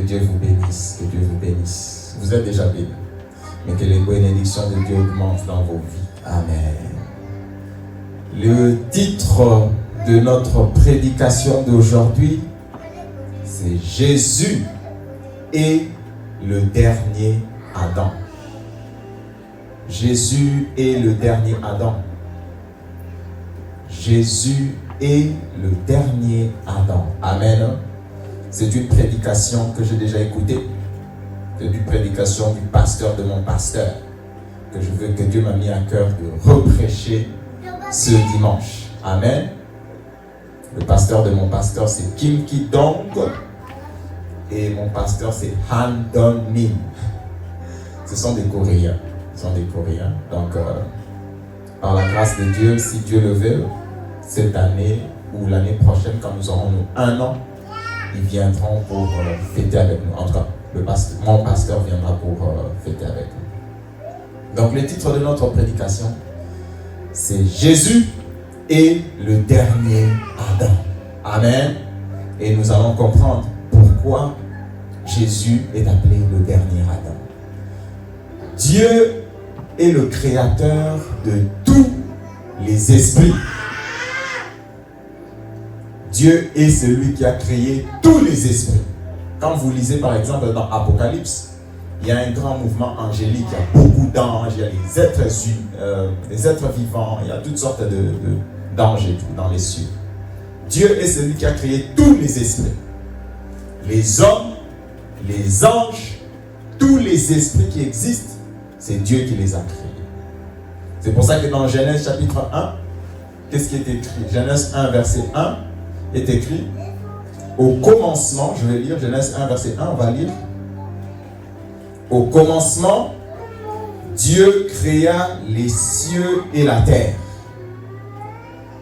Dieu vous bénisse, que Dieu vous bénisse. Vous êtes déjà bénis, mais que les bénédictions de Dieu augmentent dans vos vies. Amen. Le titre de notre prédication d'aujourd'hui, c'est Jésus est le dernier Adam. Jésus est le dernier Adam. Jésus est le dernier Adam. Amen. C'est une prédication que j'ai déjà écoutée. C'est une prédication du pasteur de mon pasteur que je veux que Dieu m'a mis à cœur de reprêcher ce dimanche. Amen. Le pasteur de mon pasteur, c'est Kim Ki-dong. Et mon pasteur, c'est Han Don-min. Ce sont des Coréens. Ce sont des Coréens. Donc, par la grâce de Dieu, si Dieu le veut, cette année ou l'année prochaine, quand nous aurons 1 an, ils viendront pour fêter avec nous. En tout cas, mon pasteur viendra pour fêter avec nous. Donc, le titre de notre prédication, c'est Jésus est le dernier Adam. Amen. Et nous allons comprendre pourquoi Jésus est appelé le dernier Adam. Dieu est le créateur de tous les esprits. Dieu est celui qui a créé tous les esprits. Quand vous lisez par exemple dans Apocalypse, il y a un grand mouvement angélique, il y a beaucoup d'anges, il y a les êtres vivants, il y a toutes sortes d'anges et tout dans les cieux. Dieu est celui qui a créé tous les esprits. Les hommes, les anges, tous les esprits qui existent, c'est Dieu qui les a créés. C'est pour ça que dans Genèse chapitre 1, qu'est-ce qui est écrit? Genèse 1 verset 1 est écrit, au commencement, je vais lire Genèse 1 verset 1, on va lire. Au commencement, Dieu créa les cieux et la terre.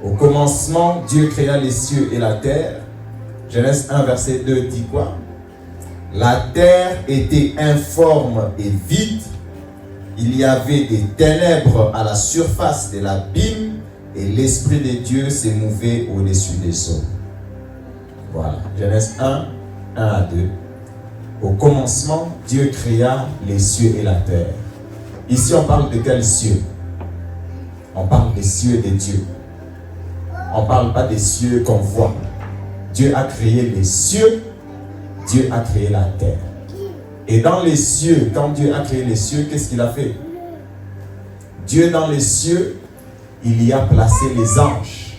Au commencement, Dieu créa les cieux et la terre. Genèse 1 verset 2 dit quoi? La terre était informe et vide. Il y avait des ténèbres à la surface de l'abîme et l'Esprit de Dieu s'émouvait au-dessus des eaux. Voilà, Genèse 1, 1 à 2. Au commencement, Dieu créa les cieux et la terre. Ici, on parle de quels cieux? On parle des cieux de Dieu. On ne parle pas des cieux qu'on voit. Dieu a créé les cieux, Dieu a créé la terre. Et dans les cieux, quand Dieu a créé les cieux, qu'est-ce qu'il a fait? Dieu dans les cieux, il y a placé les anges.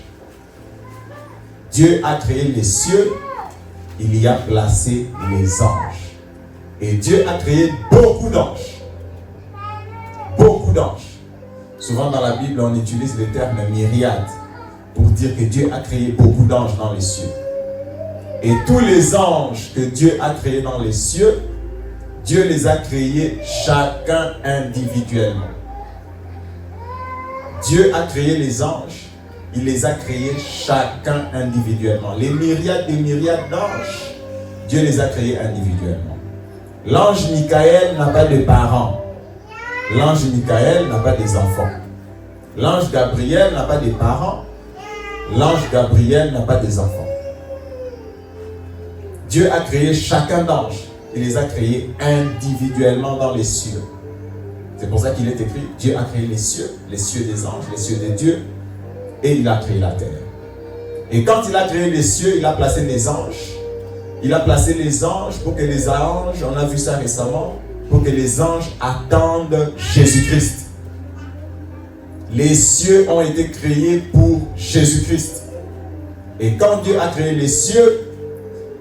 Dieu a créé les cieux, il y a placé les anges. Et Dieu a créé beaucoup d'anges. Beaucoup d'anges. Souvent dans la Bible, on utilise le terme myriade pour dire que Dieu a créé beaucoup d'anges dans les cieux. Et tous les anges que Dieu a créés dans les cieux, Dieu les a créés chacun individuellement. Dieu a créé les anges, il les a créés chacun individuellement. Les myriades et myriades d'anges, Dieu les a créés individuellement. L'ange Michael n'a pas de parents. L'ange Michael n'a pas des enfants. L'ange Gabriel n'a pas de parents. L'ange Gabriel n'a pas des enfants. Dieu a créé chacun d'anges. Il les a créés individuellement dans les cieux. C'est pour ça qu'il est écrit, Dieu a créé les cieux des anges, les cieux de Dieu, et il a créé la terre. Et quand il a créé les cieux, il a placé les anges. Il a placé les anges pour que les anges, on a vu ça récemment, pour que les anges attendent Jésus-Christ. Les cieux ont été créés pour Jésus-Christ. Et quand Dieu a créé les cieux,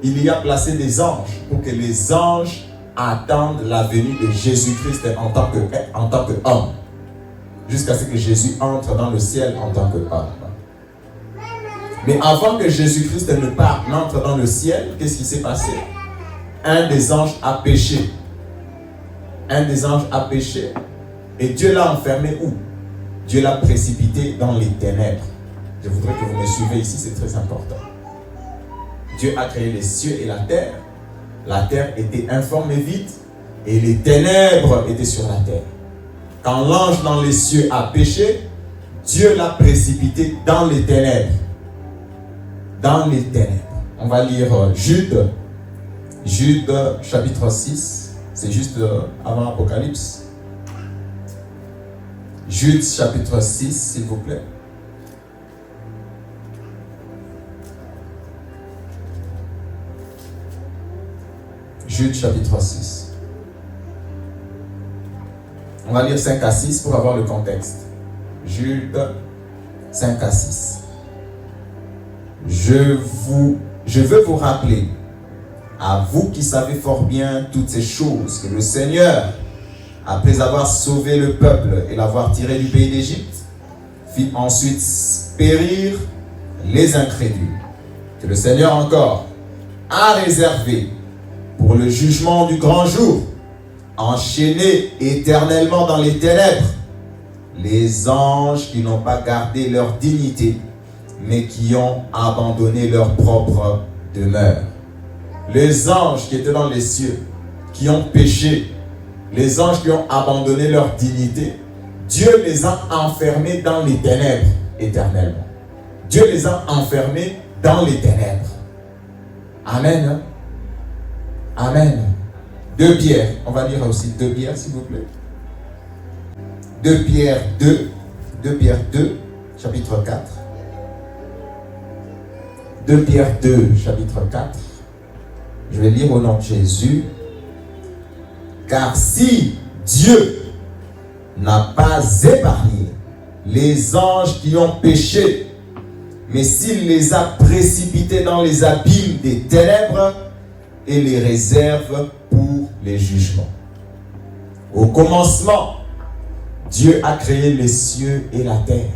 il y a placé des anges pour que les anges attendent la venue de Jésus-Christ en tant qu'homme, jusqu'à ce que Jésus entre dans le ciel en tant qu'homme. Mais avant que Jésus-Christ n'entre dans le ciel, qu'est-ce qui s'est passé? Un des anges a péché. Un des anges a péché. Et Dieu l'a enfermé où? Dieu l'a précipité dans les ténèbres. Je voudrais que vous me suivez ici, c'est très important. Dieu a créé les cieux et la terre. La terre était informe et vide, et les ténèbres étaient sur la terre. Quand l'ange dans les cieux a péché, Dieu l'a précipité dans les ténèbres. Dans les ténèbres. On va lire Jude, Jude chapitre 6, c'est juste avant Apocalypse. Jude chapitre 6, s'il vous plaît. Jude chapitre 6. On va lire 5 à 6 pour avoir le contexte. Jude 5 à 6. Je veux vous rappeler, à vous qui savez fort bien toutes ces choses, que le Seigneur, après avoir sauvé le peuple et l'avoir tiré du pays d'Égypte, fit ensuite périr les incrédules, que le Seigneur encore a réservé pour le jugement du grand jour, enchaînés éternellement dans les ténèbres, les anges qui n'ont pas gardé leur dignité, mais qui ont abandonné leur propre demeure. Les anges qui étaient dans les cieux, qui ont péché, les anges qui ont abandonné leur dignité, Dieu les a enfermés dans les ténèbres éternellement. Dieu les a enfermés dans les ténèbres. Amen. Amen. 2 Pierre, on va lire aussi 2 Pierre s'il vous plaît. 2 Pierre 2, chapitre 4. 2 Pierre 2, chapitre 4. Je vais lire au nom de Jésus. Car si Dieu n'a pas épargné les anges qui ont péché, mais s'il les a précipités dans les abîmes des ténèbres et les réserve pour les jugements. Au commencement, Dieu a créé les cieux et la terre.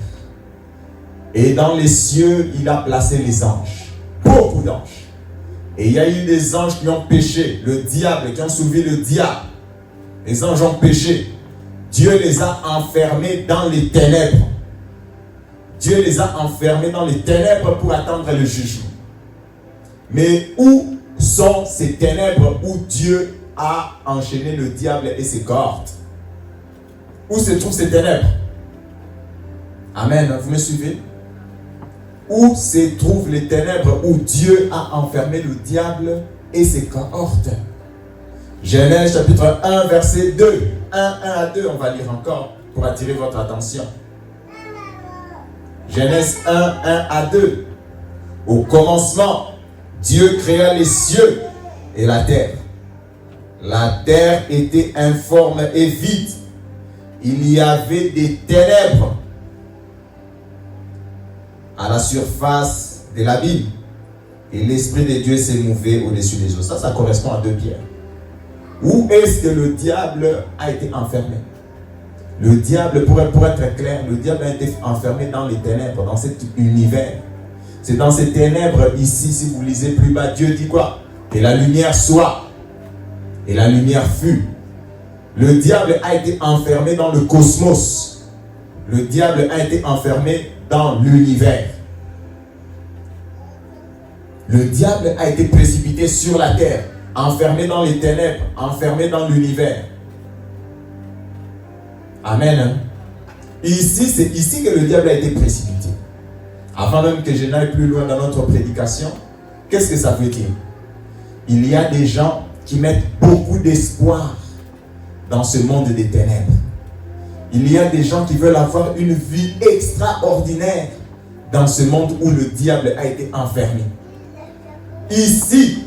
Et dans les cieux, il a placé les anges. Beaucoup d'anges. Et il y a eu des anges qui ont péché. Le diable, qui ont soulevé le diable. Les anges ont péché. Dieu les a enfermés dans les ténèbres. Dieu les a enfermés dans les ténèbres pour attendre le jugement. Mais où sont ces ténèbres où Dieu a enchaîné le diable et ses cohortes? Où se trouvent ces ténèbres? Amen, vous me suivez? Où se trouvent les ténèbres où Dieu a enfermé le diable et ses cohortes? Genèse chapitre 1 verset 2. 1 à 2, on va lire encore pour attirer votre attention. Genèse 1 à 2. Au commencement, Dieu créa les cieux et la terre. La terre était informe et vide. Il y avait des ténèbres à la surface de l'abîme. Et l'Esprit de Dieu s'est mouvé au-dessus des eaux. Ça correspond à 2 Pierre. Où est-ce que le diable a été enfermé? Le diable, pour être clair, le diable a été enfermé dans les ténèbres, dans cet univers. C'est dans ces ténèbres ici, si vous lisez plus bas, Dieu dit quoi? Que la lumière soit. Et la lumière fut. Le diable a été enfermé dans le cosmos. Le diable a été enfermé dans l'univers. Le diable a été précipité sur la terre, enfermé dans les ténèbres, enfermé dans l'univers. Amen. Ici, c'est ici que le diable a été précipité. Avant même que je n'aille plus loin dans notre prédication, qu'est-ce que ça veut dire? Il y a des gens qui mettent beaucoup d'espoir dans ce monde des ténèbres. Il y a des gens qui veulent avoir une vie extraordinaire dans ce monde où le diable a été enfermé. Ici,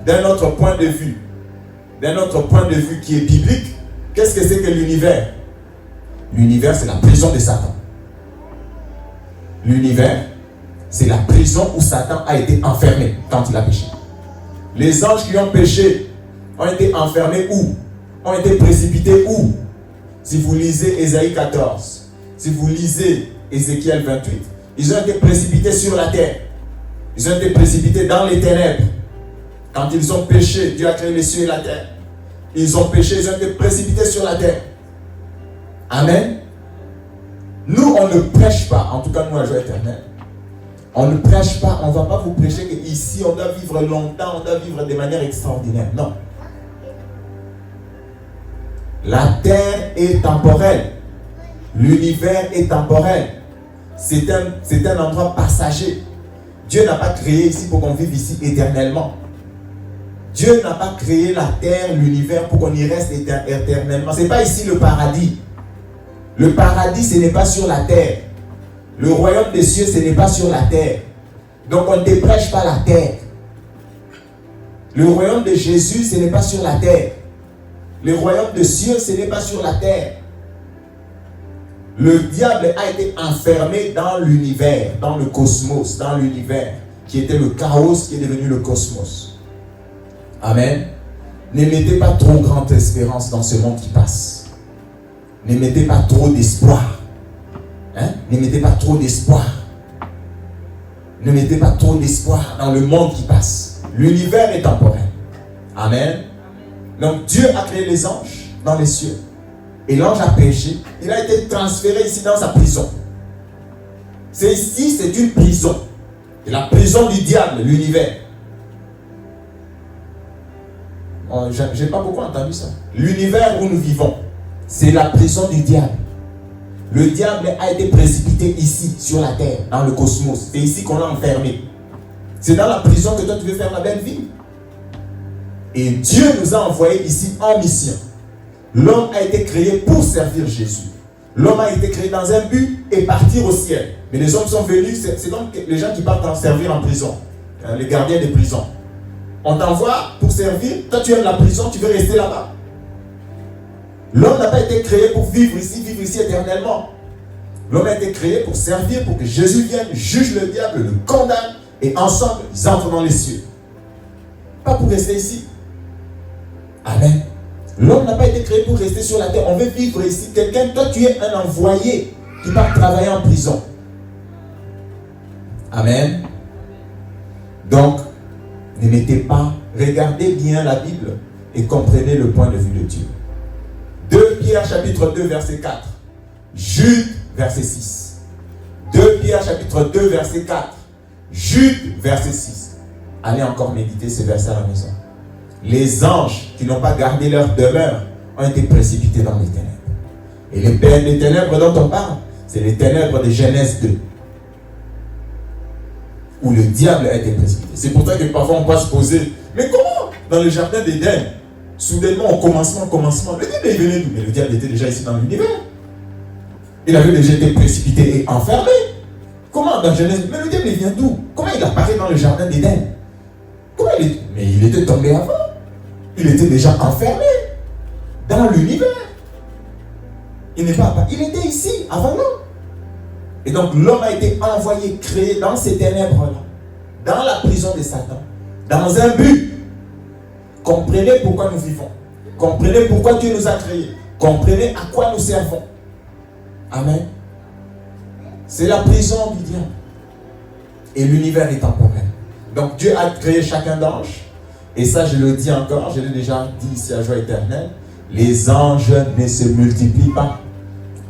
d'un autre point de vue qui est biblique, qu'est-ce que c'est que l'univers? L'univers, c'est la prison de Satan. L'univers, c'est la prison où Satan a été enfermé quand il a péché. Les anges qui ont péché ont été enfermés où? Ont été précipités où? Si vous lisez Ésaïe 14, si vous lisez Ézéchiel 28, ils ont été précipités sur la terre. Ils ont été précipités dans les ténèbres. Quand ils ont péché, Dieu a créé les cieux et la terre. Ils ont péché, ils ont été précipités sur la terre. Amen. Nous, on ne prêche pas, en tout cas nous à Joie Éternelle. On ne prêche pas, on ne va pas vous prêcher qu'ici on doit vivre longtemps, on doit vivre de manière extraordinaire. Non. La terre est temporelle. L'univers est temporel. C'est un endroit passager. Dieu n'a pas créé ici pour qu'on vive ici éternellement. Dieu n'a pas créé la terre, l'univers pour qu'on y reste éternellement. Ce n'est pas ici le paradis. Le paradis, ce n'est pas sur la terre. Le royaume des cieux, ce n'est pas sur la terre. Donc on ne déprêche pas la terre. Le royaume de Jésus, ce n'est pas sur la terre. Le royaume des cieux, ce n'est pas sur la terre. Le diable a été enfermé dans l'univers, dans le cosmos, dans l'univers, qui était le chaos, qui est devenu le cosmos. Amen. Ne mettez pas trop grande espérance dans ce monde qui passe. Ne mettez pas trop d'espoir. Ne mettez pas trop d'espoir. Ne mettez pas trop d'espoir dans le monde qui passe. L'univers est temporel. Amen. Donc Dieu a créé les anges dans les cieux. Et l'ange a péché. Il a été transféré ici dans sa prison. C'est ici, c'est une prison. C'est la prison du diable, l'univers. Je n'ai pas beaucoup entendu ça. L'univers où nous vivons, c'est la prison du diable. Le diable a été précipité ici, sur la terre, dans le cosmos. C'est ici qu'on l'a enfermé. C'est dans la prison que toi tu veux faire la belle vie. Et Dieu nous a envoyés ici en mission. L'homme a été créé pour servir Jésus. L'homme a été créé dans un but et partir au ciel. Mais les hommes sont venus, c'est donc les gens qui partent en servir en prison. Les gardiens des prisons. On t'envoie pour servir, toi tu aimes la prison, tu veux rester là-bas. L'homme n'a pas été créé pour vivre ici éternellement. L'homme a été créé pour servir, pour que Jésus vienne, juge le diable, le condamne, et ensemble, ils entrent dans les cieux. Pas pour rester ici. Amen. L'homme n'a pas été créé pour rester sur la terre. On veut vivre ici. Quelqu'un, toi tu es un envoyé qui va travailler en prison. Amen. Donc, ne mettez pas, regardez bien la Bible et comprenez le point de vue de Dieu. 2 Pierre chapitre 2 verset 4. Jude verset 6. 2 Pierre chapitre 2 verset 4. Jude verset 6. Allez encore méditer ce verset à la maison. Les anges qui n'ont pas gardé leur demeure ont été précipités dans les ténèbres. Et les ténèbres dont on parle, c'est les ténèbres de Genèse 2. Où le diable a été précipité. C'est pour ça que parfois on peut se poser, mais comment dans le jardin d'Éden, soudainement au commencement, le diable est venu d'où? Mais le diable était déjà ici dans l'univers. Il avait déjà été précipité et enfermé. Comment dans Genèse? Mais le diable vient d'où? Comment il apparaît dans le jardin d'Éden? Comment il est? Mais il était tombé avant. Il était déjà enfermé dans l'univers. Il était ici avant nous. Et donc l'homme a été envoyé, créé dans ces ténèbres-là, dans la prison de Satan, dans un but. Comprenez pourquoi nous vivons. Comprenez pourquoi Dieu nous a créés. Comprenez à quoi nous servons. Amen. C'est la prison du diable. Et l'univers est temporel. Donc Dieu a créé chacun d'anges. Et ça, je le dis encore, je l'ai déjà dit ici à Joie Éternelle. Les anges ne se multiplient pas.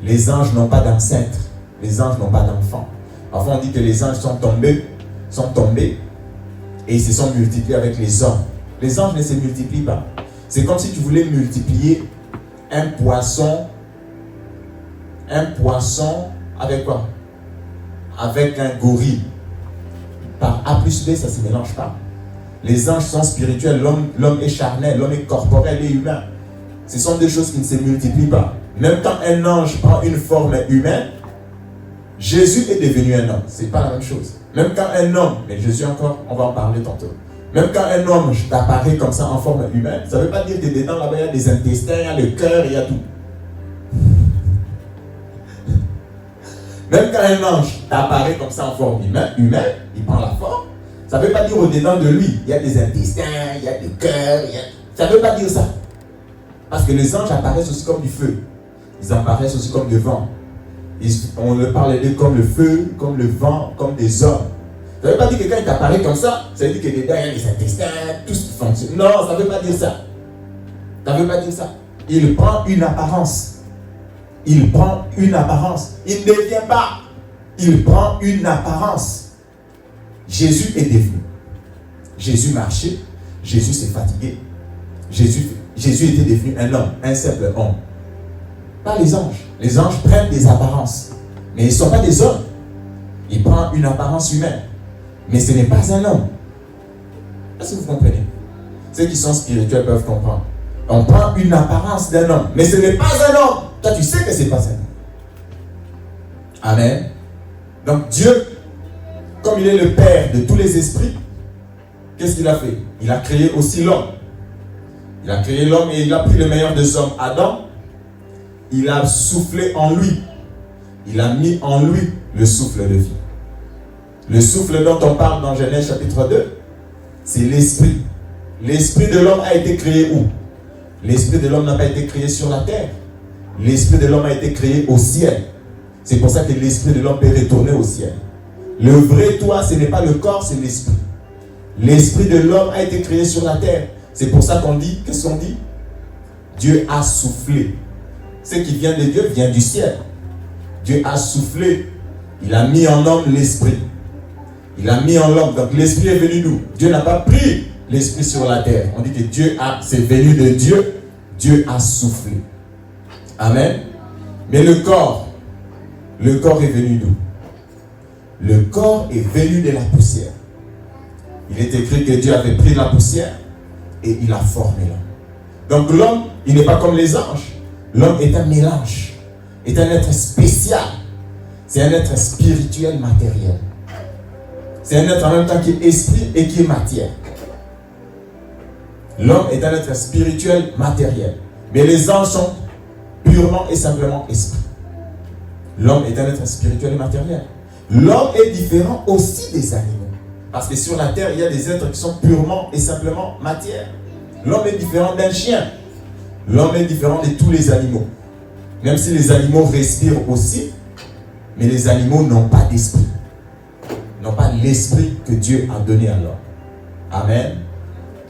Les anges n'ont pas d'ancêtres. Les anges n'ont pas d'enfants. Parfois, on dit que les anges sont tombés et ils se sont multipliés avec les hommes. Les anges ne se multiplient pas. C'est comme si tu voulais multiplier un poisson avec quoi? Avec un gorille. Par A plus B, ça ne se mélange pas. Les anges sont spirituels, l'homme est charnel, l'homme est corporel et humain. Ce sont des choses qui ne se multiplient pas. Même quand un ange prend une forme humaine, Jésus est devenu un homme. Ce n'est pas la même chose. Même quand un homme, mais Jésus encore, on va en parler tantôt. Même quand un homme t'apparaît comme ça en forme humaine, ça ne veut pas dire que dedans là-bas il y a des intestins, il y a le cœur, il y a tout. Même quand un ange t'apparaît comme ça en forme humaine, il prend la forme. Ça ne veut pas dire au-dedans de lui, il y a des intestins, il y a du cœur, ça ne veut pas dire ça. Parce que les anges apparaissent aussi comme du feu. Ils apparaissent aussi comme du vent. On le parle d'eux comme le feu, comme le vent, comme des hommes. Ça ne veut pas dire que quand il t'apparaît comme ça veut dire que dedans il y a les intestins, tout ce qui fonctionne. Non, ça ne veut pas dire ça. Ça ne veut pas dire ça. Il prend une apparence. Il prend une apparence. Il ne devient pas. Il prend une apparence. Jésus est devenu. Jésus marchait. Jésus s'est fatigué. Jésus était devenu un homme, un simple homme. Pas les anges. Les anges prennent des apparences. Mais ils ne sont pas des hommes. Ils prennent une apparence humaine. Mais ce n'est pas un homme. Est-ce que vous comprenez? Ceux qui sont spirituels peuvent comprendre. On prend une apparence d'un homme, mais ce n'est pas un homme. Toi, tu sais que ce n'est pas un homme. Amen. Donc Dieu, comme il est le Père de tous les esprits, qu'est-ce qu'il a fait? Il a créé aussi l'homme. Il a créé l'homme et il a pris le meilleur des hommes, Adam. Il a soufflé en lui. Il a mis en lui le souffle de vie. Le souffle dont on parle dans Genèse chapitre 2, c'est l'esprit. L'esprit de l'homme a été créé où? L'esprit de l'homme n'a pas été créé sur la terre. L'esprit de l'homme a été créé au ciel. C'est pour ça que l'esprit de l'homme peut retourner au ciel. Le vrai toi, ce n'est pas le corps, c'est l'esprit. L'esprit de l'homme a été créé sur la terre. C'est pour ça qu'on dit, qu'est-ce qu'on dit? Dieu a soufflé. Ce qui vient de Dieu vient du ciel. Dieu a soufflé. Il a mis en homme l'esprit. Il a mis en l'homme. Donc l'esprit est venu d'où? Dieu n'a pas pris l'esprit sur la terre. On dit que c'est venu de Dieu. Dieu a soufflé. Amen. Mais le corps est venu d'où? Le corps est venu de la poussière. Il est écrit que Dieu avait pris la poussière et il a formé l'homme. Donc l'homme, il n'est pas comme les anges. L'homme est un mélange, est un être spécial. C'est un être spirituel matériel. C'est un être en même temps qui est esprit et qui est matière. L'homme est un être spirituel matériel. Mais les anges sont purement et simplement esprit. L'homme est un être spirituel et matériel. L'homme est différent aussi des animaux. Parce que sur la terre, il y a des êtres qui sont purement et simplement matière. L'homme est différent d'un chien. L'homme est différent de tous les animaux. Même si les animaux respirent aussi, mais les animaux n'ont pas d'esprit. N'ont pas l'esprit que Dieu a donné à l'homme. Amen.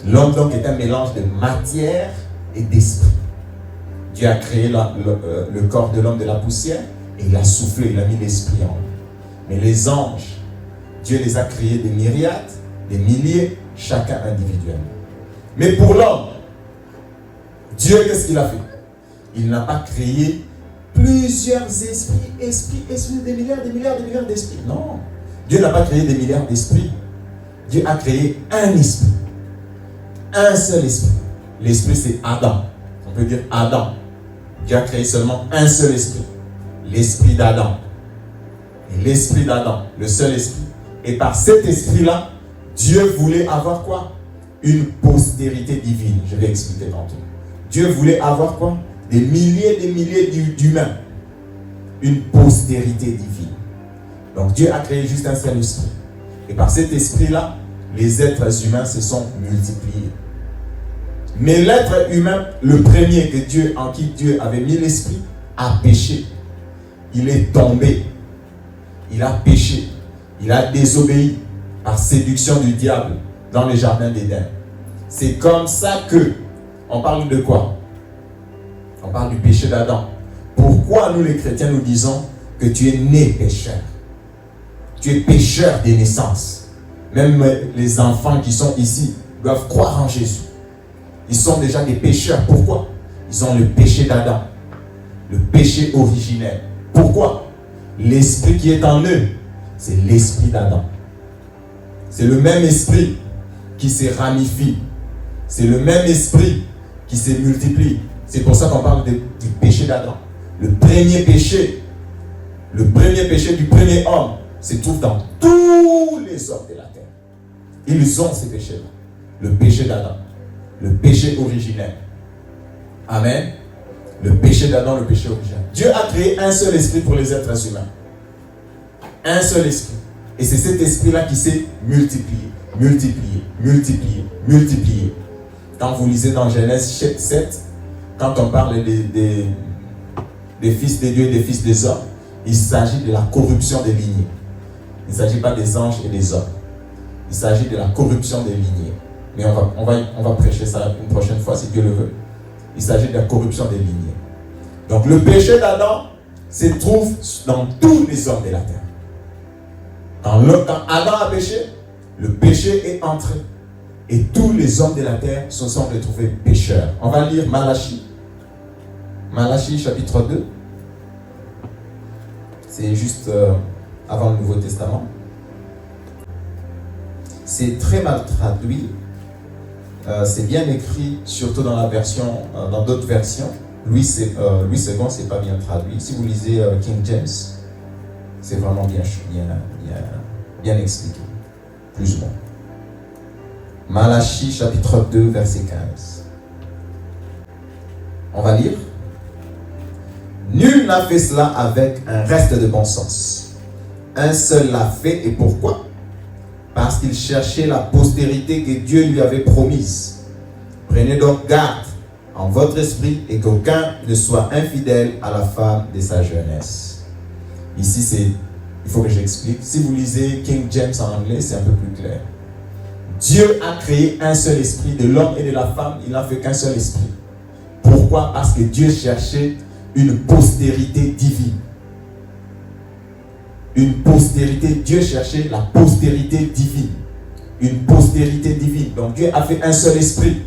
L'homme donc est un mélange de matière et d'esprit. Dieu a créé le corps de l'homme de la poussière et il a soufflé, il a mis l'esprit en lui. Mais les anges, Dieu les a créés des myriades, des milliers, chacun individuellement. Mais pour l'homme, Dieu, qu'est-ce qu'il a fait? Il n'a pas créé plusieurs esprits, des milliards d'esprits. Non. Dieu n'a pas créé des milliards d'esprits. Dieu a créé un esprit. Un seul esprit. L'esprit, c'est Adam. On peut dire Adam. Dieu a créé seulement un seul esprit. L'esprit d'Adam. Et l'esprit d'Adam, le seul esprit. Et par cet esprit-là, Dieu voulait avoir quoi? Une postérité divine. Je vais expliquer tantôt. Dieu voulait avoir quoi? Des milliers d'humains. Une postérité divine. Donc Dieu a créé juste un seul esprit. Et par cet esprit-là, les êtres humains se sont multipliés. Mais l'être humain, le premier en qui Dieu avait mis l'esprit, a péché. Il est tombé. Il a péché. Il a désobéi par séduction du diable dans le jardin d'Éden. C'est comme ça que on parle de quoi? On parle du péché d'Adam. Pourquoi nous les chrétiens nous disons que tu es né pécheur? Tu es pécheur des naissances. Même les enfants qui sont ici doivent croire en Jésus. Ils sont déjà des pécheurs. Pourquoi? Ils ont le péché d'Adam. Le péché originel. Pourquoi? L'esprit qui est en eux, c'est l'esprit d'Adam. C'est le même esprit qui se ramifie. C'est le même esprit qui se multiplie. C'est pour ça qu'on parle du péché d'Adam. Le premier péché du premier homme se trouve dans tous les hommes de la terre. Ils ont ces péchés-là. Le péché d'Adam. Le péché originel. Amen. Le péché d'Adam, le péché originel. Dieu a créé un seul esprit pour les êtres humains. Un seul esprit. Et c'est cet esprit-là qui s'est multiplié. Quand vous lisez dans Genèse 7, quand on parle des fils de Dieu et des fils des hommes, il s'agit de la corruption des lignées. Il ne s'agit pas des anges et des hommes. Il s'agit de la corruption des lignées. Mais on va prêcher ça une prochaine fois si Dieu le veut. Il s'agit de la corruption des lignées. Donc le péché d'Adam se trouve dans tous les hommes de la terre. Quand Adam a péché, le péché est entré. Et tous les hommes de la terre se sont retrouvés pécheurs. On va lire Malachie. Malachie chapitre 2. C'est juste avant le Nouveau Testament. C'est très mal traduit. c'est bien écrit, surtout dans la version, dans d'autres versions. Louis II, c'est pas bien traduit. Si vous lisez King James, c'est vraiment bien expliqué, plus ou moins. Malachie chapitre 2, verset 15. On va lire. Nul n'a fait cela avec un reste de bon sens. Un seul l'a fait, et pourquoi? Parce qu'il cherchait la postérité que Dieu lui avait promise. Prenez donc garde en votre esprit et qu'aucun ne soit infidèle à la femme de sa jeunesse. Ici, il faut que j'explique. Si vous lisez King James en anglais, c'est un peu plus clair. Dieu a créé un seul esprit, de l'homme et de la femme, il n'a fait qu'un seul esprit. Pourquoi? Parce que Dieu cherchait une postérité divine. Une postérité, Dieu cherchait la postérité divine. Une postérité divine. Donc Dieu a fait un seul esprit.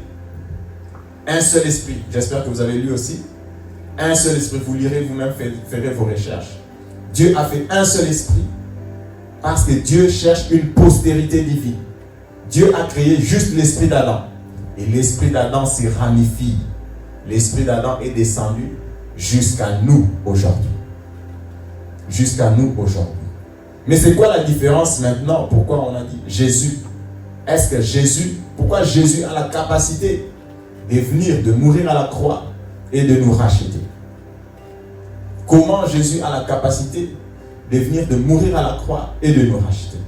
Un seul esprit. J'espère que vous avez lu aussi. Un seul esprit. Vous lirez vous-même, ferez vos recherches. Dieu a fait un seul esprit parce que Dieu cherche une postérité divine. Dieu a créé juste l'esprit d'Adam. Et l'esprit d'Adam s'y ramifie. L'esprit d'Adam est descendu jusqu'à nous aujourd'hui. Jusqu'à nous aujourd'hui. Mais c'est quoi la différence maintenant? Pourquoi on a dit Jésus? Est-ce que Jésus, pourquoi Jésus a la capacité de venir, de mourir à la croix et de nous racheter? Comment Jésus a la capacité de venir, de mourir à la croix et de nous racheter?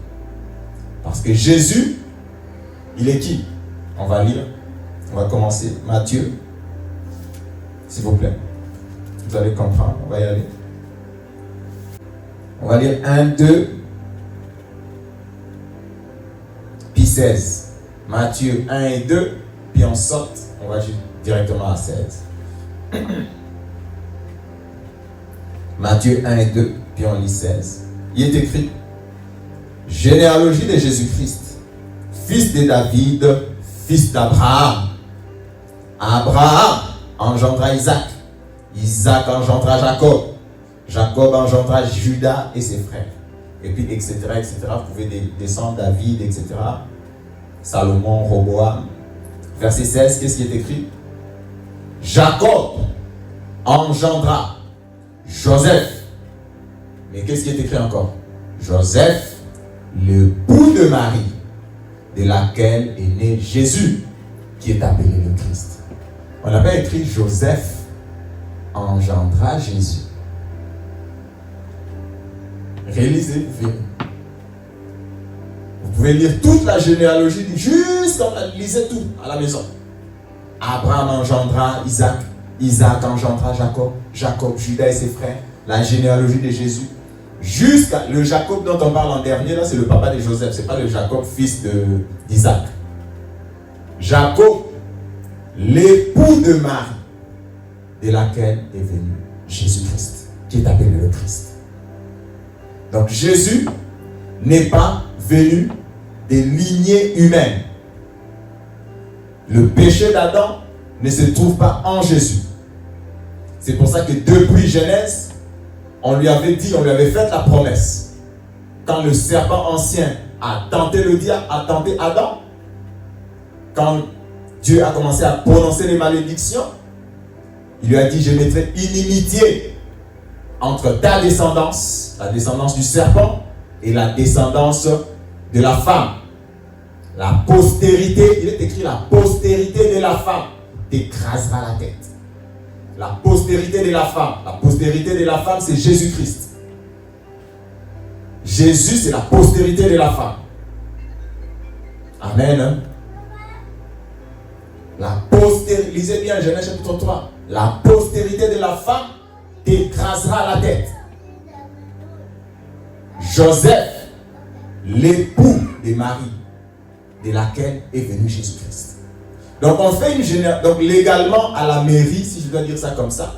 Parce que Jésus, il est qui? On va lire. On va commencer. Matthieu, s'il vous plaît. Vous allez comprendre. On va y aller. On va lire 1, 2, puis 16. Matthieu 1 et 2, puis on saute, on va directement à 16. Matthieu 1 et 2, puis on lit 16. Il est écrit: généalogie de Jésus-Christ, fils de David, fils d'Abraham. Abraham engendra Isaac. Isaac engendra Jacob. Jacob engendra Judas et ses frères. Et puis, etc., etc. Vous pouvez descendre David, etc. Salomon, Roboam. Verset 16, qu'est-ce qui est écrit? Jacob engendra Joseph. Mais qu'est-ce qui est écrit encore? Joseph, l'époux de Marie, de laquelle est né Jésus, qui est appelé le Christ. On n'a pas écrit Joseph engendra Jésus. Réalisez, vous pouvez lire toute la généalogie, juste lisez tout à la maison. Abraham engendra Isaac, Isaac engendra Jacob, Jacob, Judas et ses frères, la généalogie de Jésus. Jusqu'à le Jacob dont on parle en dernier, là, c'est le papa de Joseph, c'est pas le Jacob fils d'Isaac. Jacob, l'époux de Marie, de laquelle est venu Jésus-Christ, qui est appelé le Christ. Donc Jésus n'est pas venu des lignées humaines. Le péché d'Adam ne se trouve pas en Jésus. C'est pour ça que depuis Genèse, on lui avait dit, on lui avait fait la promesse. Quand le serpent ancien a tenté le diable, a tenté Adam, quand Dieu a commencé à prononcer les malédictions, il lui a dit: je mettrai inimitié entre ta descendance, la descendance du serpent, et la descendance de la femme. La postérité, il est écrit: la postérité de la femme t'écrasera la tête. La postérité de la femme. La postérité de la femme, c'est Jésus-Christ. Jésus, c'est la postérité de la femme. Amen. La postérité, lisez bien Genèse chapitre 3. La postérité de la femme t'écrasera la tête. Joseph, l'époux de Marie, de laquelle est venu Jésus-Christ. Donc on fait une génération. Donc légalement à la mairie, si je dois dire ça comme ça,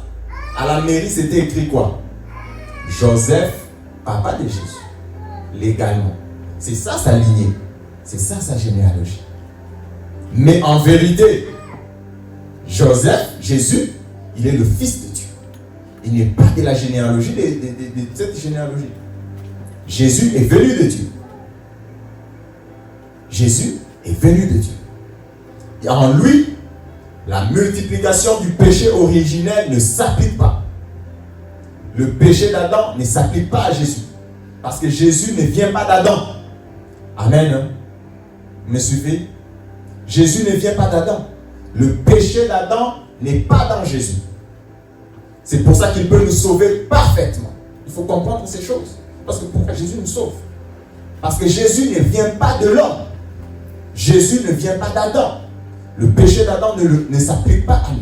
à la mairie c'était écrit quoi? Joseph, papa de Jésus. Légalement. C'est ça sa lignée. C'est ça sa généalogie. Mais en vérité, Joseph, Jésus, il est le fils de Dieu. Il n'est pas de la généalogie de cette généalogie. Jésus est venu de Dieu. Jésus est venu de Dieu. Et en lui, la multiplication du péché originel ne s'applique pas. Le péché d'Adam ne s'applique pas à Jésus. Parce que Jésus ne vient pas d'Adam. Amen. Vous me suivez? Jésus ne vient pas d'Adam. Le péché d'Adam n'est pas dans Jésus. C'est pour ça qu'il peut nous sauver parfaitement. Il faut comprendre ces choses. Parce que pourquoi Jésus nous sauve? Parce que Jésus ne vient pas de l'homme. Jésus ne vient pas d'Adam. Le péché d'Adam ne s'applique pas à lui.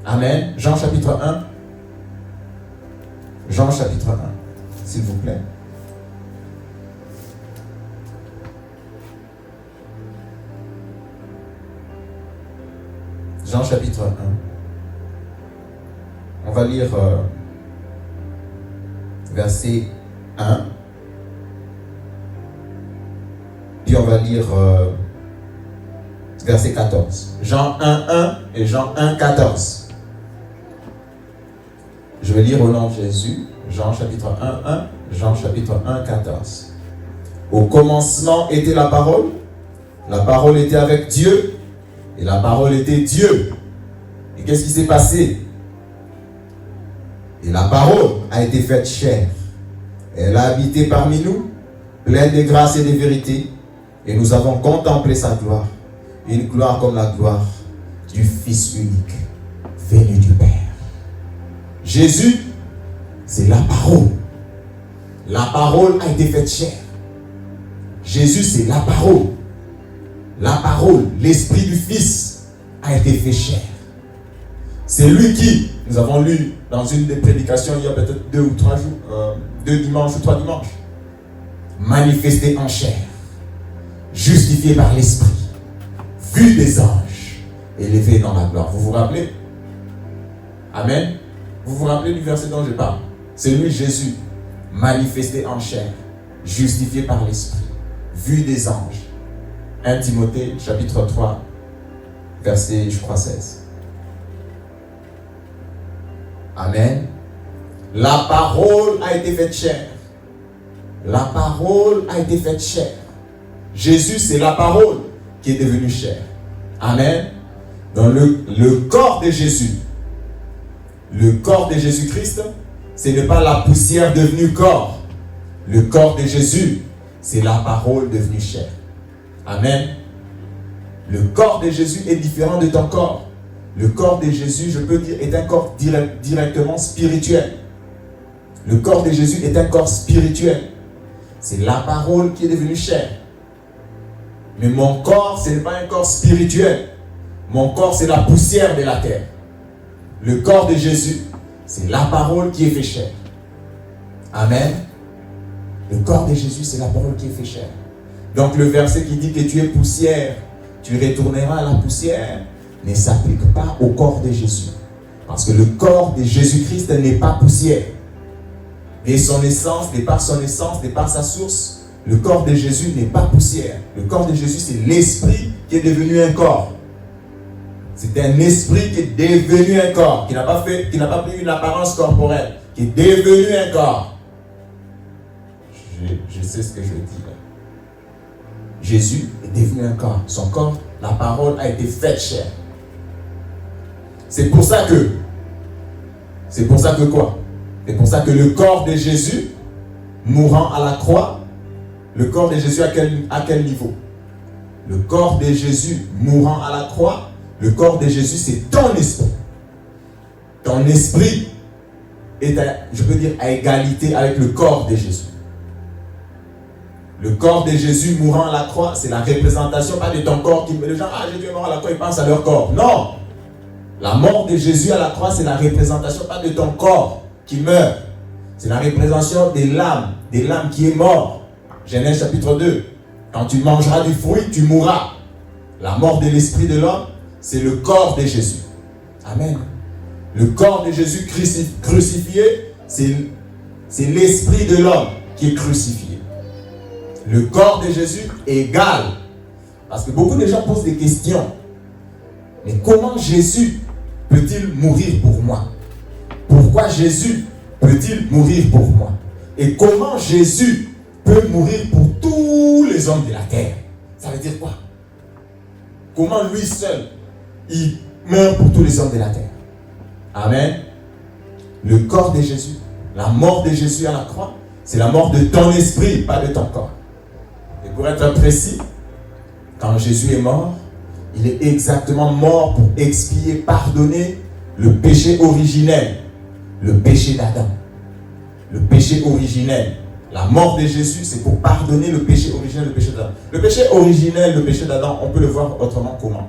Amen. Jean chapitre 1. Jean chapitre 1, s'il vous plaît. Jean chapitre 1. On va lire verset 1. Puis on va lire verset 14. Jean 1, 1 et Jean 1, 14. Je vais lire au nom de Jésus. Jean chapitre 1, 1. Jean chapitre 1, 14. Au commencement était la parole. La parole était avec Dieu. Et la parole était Dieu. Et qu'est-ce qui s'est passé? Et la parole a été faite chair. Elle a habité parmi nous, pleine de grâce et de vérité. Et nous avons contemplé sa gloire. Une gloire comme la gloire du Fils unique, venu du Père. Jésus, c'est la parole. La parole a été faite chair. Jésus, c'est la parole. La parole, l'esprit du Fils a été fait chair. C'est lui qui, nous avons lu dans une des prédications il y a peut-être 2 ou 3 jours, 2 dimanches ou 3 dimanches, manifesté en chair, justifié par l'esprit, vu des anges, élevé dans la gloire. Vous vous rappelez? Amen. Vous vous rappelez du verset dont je parle? C'est lui, Jésus, manifesté en chair, justifié par l'esprit, vu des anges. 1 Timothée chapitre 3, verset, je crois, 16. Amen. La parole a été faite chair. La parole a été faite chair. Jésus, c'est la parole qui est devenue chair. Amen. Dans le corps de Jésus, le corps de Jésus-Christ, ce n'est pas la poussière devenue corps. Le corps de Jésus, c'est la parole devenue chair. Amen. Le corps de Jésus est différent de ton corps. Le corps de Jésus, je peux dire, est un corps directement spirituel. Le corps de Jésus est un corps spirituel. C'est la parole qui est devenue chair. Mais mon corps, ce n'est pas un corps spirituel. Mon corps, c'est la poussière de la terre. Le corps de Jésus, c'est la parole qui est fait chair. Amen. Le corps de Jésus, c'est la parole qui est fait chair. Donc le verset qui dit que tu es poussière, tu retourneras à la poussière, ne s'applique pas au corps de Jésus. Parce que le corps de Jésus-Christ n'est pas poussière. Et son essence, de par son essence, de par sa source, le corps de Jésus n'est pas poussière. Le corps de Jésus, c'est l'esprit qui est devenu un corps. C'est un esprit qui est devenu un corps, qui n'a pas pris une apparence corporelle, qui est devenu un corps. Je sais ce que je dis là. Jésus est devenu un corps. Son corps, la parole a été faite chair. C'est pour ça que quoi? C'est pour ça que le corps de Jésus, mourant à la croix, le corps de Jésus à quel niveau? Le corps de Jésus mourant à la croix, le corps de Jésus, c'est ton esprit. Ton esprit est, je peux dire, à égalité avec le corps de Jésus. Le corps de Jésus mourant à la croix, c'est la représentation, pas de ton corps. Les gens, Jésus est mort à la croix, ils pensent à leur corps. Non! La mort de Jésus à la croix, c'est la représentation, pas de ton corps qui meurt. C'est la représentation de l'âme qui est morte. Genèse chapitre 2. Quand tu mangeras du fruit, tu mourras. La mort de l'esprit de l'homme, c'est le corps de Jésus. Amen. Le corps de Jésus crucifié, c'est l'esprit de l'homme qui est crucifié. Le corps de Jésus égale. Parce que beaucoup de gens posent des questions. Mais comment Jésus peut-il mourir pour moi? Pourquoi Jésus peut-il mourir pour moi? Et comment Jésus peut mourir pour tous les hommes de la terre? Ça veut dire quoi? comment lui seul, il meurt pour tous les hommes de la terre. Amen. Le corps de Jésus, la mort de Jésus à la croix, c'est la mort de ton esprit, pas de ton corps. Et pour être précis, quand Jésus est mort, il est exactement mort pour expier, pardonner le péché originel, le péché d'Adam. Le péché originel. La mort de Jésus, c'est pour pardonner le péché originel, le péché d'Adam. Le péché originel, le péché d'Adam, on peut le voir autrement comment?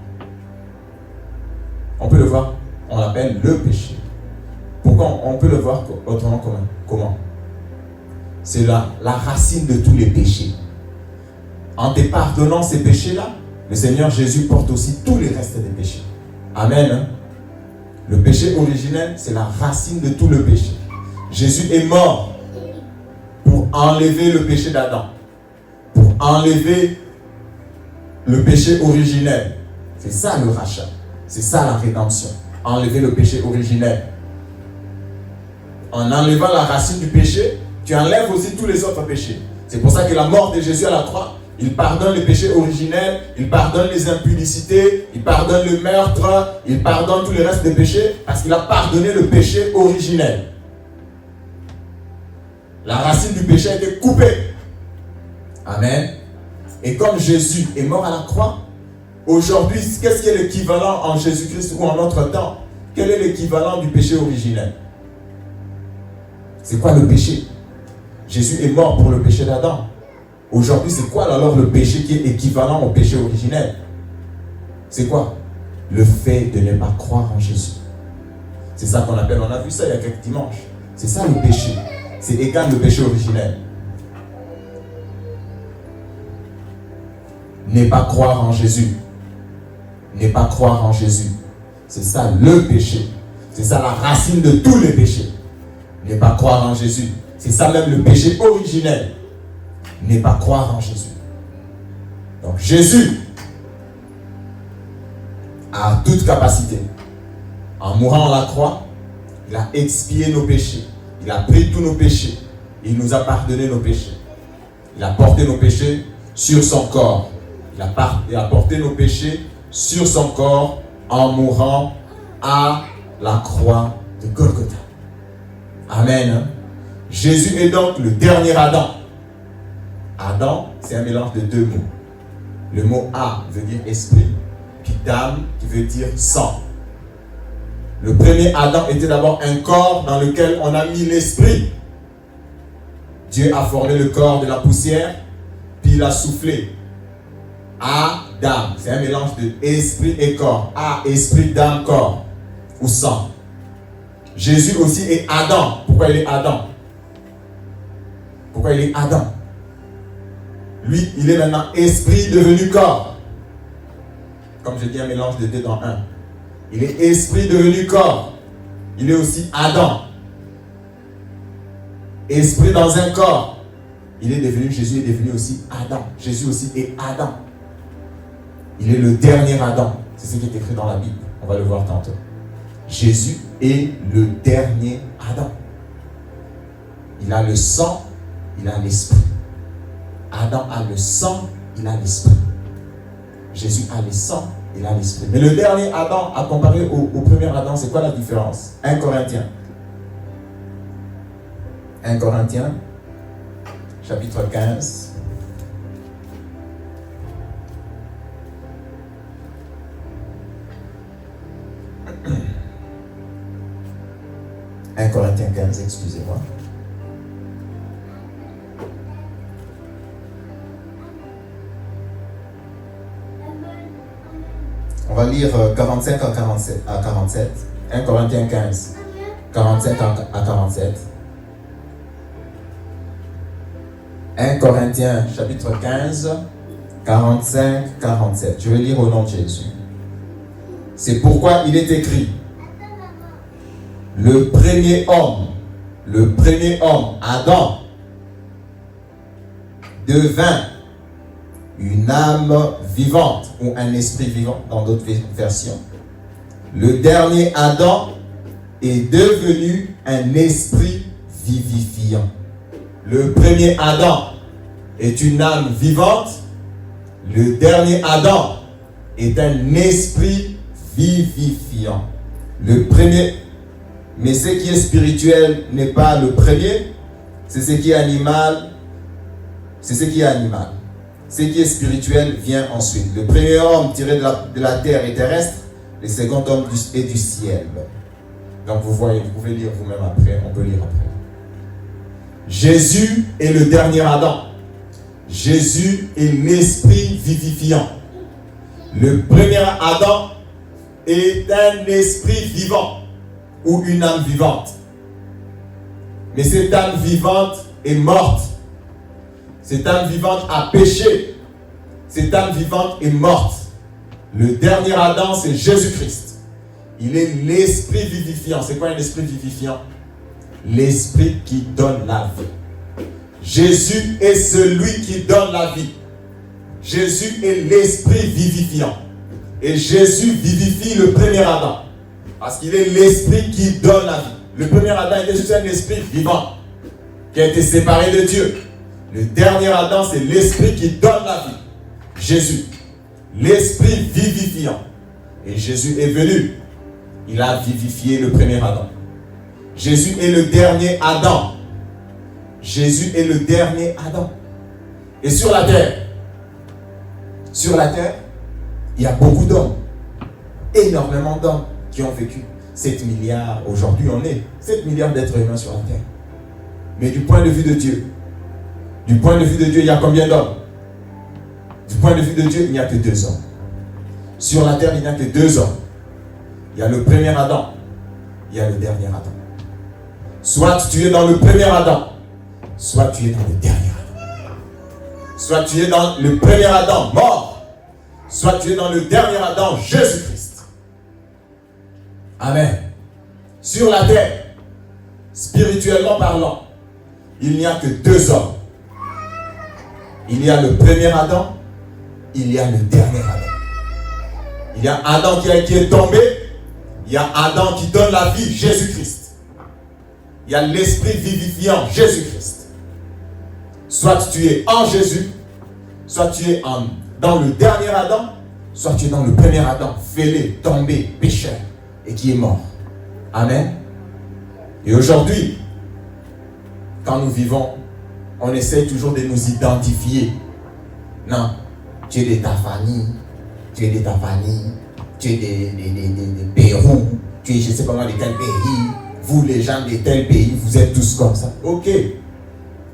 On peut le voir, on l'appelle le péché. Pourquoi on peut le voir autrement comment? C'est la racine de tous les péchés. En te pardonnant ces péchés-là, le Seigneur Jésus porte aussi tous les restes des péchés. Amen. Le péché originel, c'est la racine de tout le péché. Jésus est mort pour enlever le péché d'Adam, pour enlever le péché originel. C'est ça le rachat, c'est ça la rédemption. Enlever le péché originel. En enlevant la racine du péché, tu enlèves aussi tous les autres péchés. C'est pour ça que la mort de Jésus à la croix, il pardonne les péchés originels, il pardonne les impudicités, il pardonne le meurtre, il pardonne tous les restes des péchés, parce qu'il a pardonné le péché originel. La racine du péché a été coupée. Amen. Et comme Jésus est mort à la croix, aujourd'hui, qu'est-ce qui est l'équivalent en Jésus-Christ ou en notre temps? Quel est l'équivalent du péché originel? C'est quoi le péché? Jésus est mort pour le péché d'Adam. Aujourd'hui, c'est quoi alors le péché qui est équivalent au péché originel? C'est quoi? Le fait de ne pas croire en Jésus. C'est ça qu'on appelle, on a vu ça il y a quelques dimanches. C'est ça le péché. C'est égal le péché originel. Ne pas croire en Jésus. Ne pas croire en Jésus. C'est ça le péché. C'est ça la racine de tous les péchés. Ne pas croire en Jésus. C'est ça même le péché originel. Ne pas croire en Jésus. Donc Jésus a toute capacité. En mourant à la croix, il a expié nos péchés. Il a pris tous nos péchés. Il nous a pardonné nos péchés. Il a porté nos péchés sur son corps. Il a porté nos péchés sur son corps en mourant à la croix de Golgotha. Amen. Jésus est donc le dernier Adam. Adam, c'est un mélange de deux mots. Le mot A veut dire esprit, puis Dam qui veut dire sang. Le premier Adam était d'abord un corps dans lequel on a mis l'esprit. Dieu a formé le corps de la poussière, puis il a soufflé. Adam, c'est un mélange de esprit et corps. A, esprit, d'âme, corps, ou sang. Jésus aussi est Adam. Pourquoi il est Adam? Pourquoi il est Adam? Lui, il est maintenant esprit devenu corps. Comme je dis, un mélange de deux dans un. Il est esprit devenu corps. Il est aussi Adam. Esprit dans un corps. Il est devenu, Jésus est devenu aussi Adam. Jésus aussi est Adam. Il est le dernier Adam. C'est ce qui est écrit dans la Bible. On va le voir tantôt. Jésus est le dernier Adam. Il a le sang, il a l'esprit. Adam a le sang, il a l'esprit. Jésus a le sang, il a l'esprit. Mais le dernier Adam, à comparer au premier Adam, c'est quoi la différence? 1 Corinthiens. 1 Corinthiens, chapitre 15. « 1 Corinthiens 15, excusez-moi. On va lire 45 à 47. 1 Corinthiens 15, 45 à 47. 1 Corinthiens chapitre 15, 45, 47. Je vais lire au nom de Jésus. C'est pourquoi il est écrit, le premier homme, Adam, devint une âme vivante ou un esprit vivant dans d'autres versions. Le dernier Adam est devenu un esprit vivifiant. Le premier Adam est une âme vivante. Le dernier Adam est un esprit vivifiant. Le premier, mais ce qui est spirituel n'est pas le premier, c'est ce qui est animal. C'est ce qui est animal. Ce qui est spirituel vient ensuite. Le premier homme tiré de la terre est terrestre, le second homme est du ciel. Donc vous voyez, vous pouvez lire vous-même après, on peut lire après. Jésus est le dernier Adam. Jésus est l'esprit vivifiant. Le premier Adam est un esprit vivant ou une âme vivante. Mais cette âme vivante est morte. Cette âme vivante a péché. Cette âme vivante est morte. Le dernier Adam, c'est Jésus-Christ. Il est l'esprit vivifiant. C'est quoi un esprit vivifiant? L'esprit qui donne la vie. Jésus est celui qui donne la vie. Jésus est l'esprit vivifiant. Et Jésus vivifie le premier Adam. Parce qu'il est l'esprit qui donne la vie. Le premier Adam était juste un esprit vivant qui a été séparé de Dieu. Le dernier Adam, c'est l'esprit qui donne la vie. Jésus. L'esprit vivifiant. Et Jésus est venu. Il a vivifié le premier Adam. Jésus est le dernier Adam. Jésus est le dernier Adam. Et sur la terre, il y a beaucoup d'hommes. Énormément d'hommes qui ont vécu. 7 milliards, aujourd'hui on est 7 milliards d'êtres humains sur la terre. Mais du point de vue de Dieu, il y a combien d'hommes? Du point de vue de Dieu, il n'y a que 2 hommes. Sur la terre, il n'y a que 2 hommes. Il y a le premier Adam, il y a le dernier Adam. Soit tu es dans le premier Adam, soit tu es dans le dernier Adam. Soit tu es dans le premier Adam mort, soit tu es dans le dernier Adam, Jésus-Christ. Amen. Sur la terre, spirituellement parlant, il n'y a que 2 hommes. Il y a le premier Adam, il y a le dernier Adam. Il y a Adam qui est tombé, il y a Adam qui donne la vie, Jésus-Christ. Il y a l'esprit vivifiant, Jésus-Christ. Soit tu es en Jésus, soit tu es dans le dernier Adam, soit tu es dans le premier Adam, fêlé, tombé, pécheur, et qui est mort. Amen. Et aujourd'hui, quand nous vivons, on essaie toujours de nous identifier. Non, tu es de ta famille, tu es de Pérou, tu es je ne sais pas moi de quel pays, vous les gens de tel pays, vous êtes tous comme ça. Ok.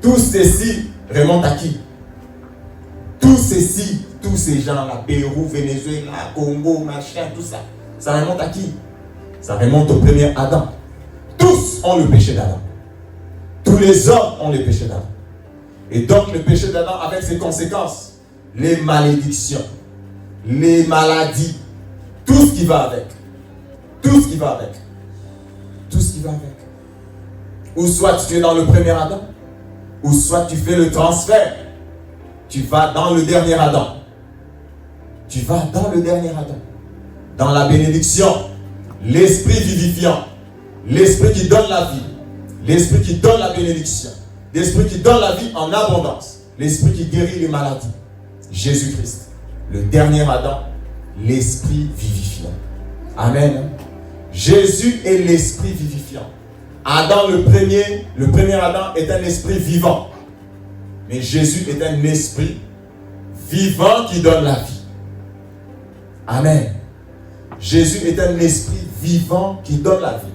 Tout ceci remonte à qui? Tout ceci, tous ces gens-là, Pérou, Venezuela, Congo, machin, tout ça, ça remonte à qui? Ça remonte au premier Adam. Tous ont le péché d'Adam. Tous les hommes ont le péché d'Adam. Et donc le péché d'Adam avec ses conséquences, les malédictions, les maladies, tout ce qui va avec. Tout ce qui va avec. Tout ce qui va avec. Ou soit tu es dans le premier Adam, ou soit tu fais le transfert. Tu vas dans le dernier Adam. Tu vas dans le dernier Adam. Dans la bénédiction, l'esprit vivifiant, l'esprit qui donne la vie, l'esprit qui donne la bénédiction, l'esprit qui donne la vie en abondance, l'esprit qui guérit les maladies. Jésus-Christ, le dernier Adam, l'esprit vivifiant. Amen. Jésus est l'esprit vivifiant. Adam, le premier Adam est un esprit vivant. Mais Jésus est un esprit vivant qui donne la vie. Amen. Jésus est un esprit vivant qui donne la vie.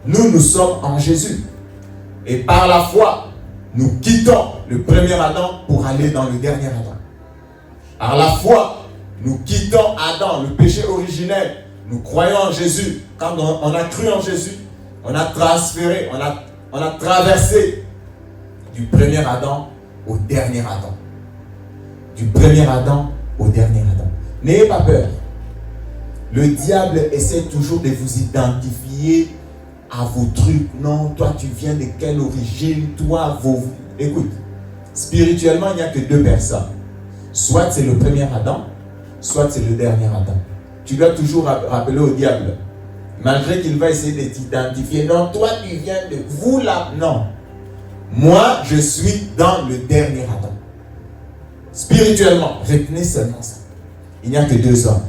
Nous sommes en Jésus. Et par la foi, nous quittons le premier Adam pour aller dans le dernier Adam. Par la foi, nous quittons Adam, le péché originel. Nous croyons en Jésus. Quand on a cru en Jésus, on a transféré, on a traversé du premier Adam au dernier Adam. Du premier Adam au dernier Adam. N'ayez pas peur. Le diable essaie toujours de vous identifier à vos trucs. Non, toi tu viens de quelle origine? Toi, Écoute, spirituellement, il n'y a que 2 personnes. Soit c'est le premier Adam, soit c'est le dernier Adam. Tu dois toujours rappeler au diable. Malgré qu'il va essayer de t'identifier. Non, toi tu viens de vous là. Non. Moi, je suis dans le dernier Adam. Spirituellement, retenez seulement ça. Il n'y a que deux hommes.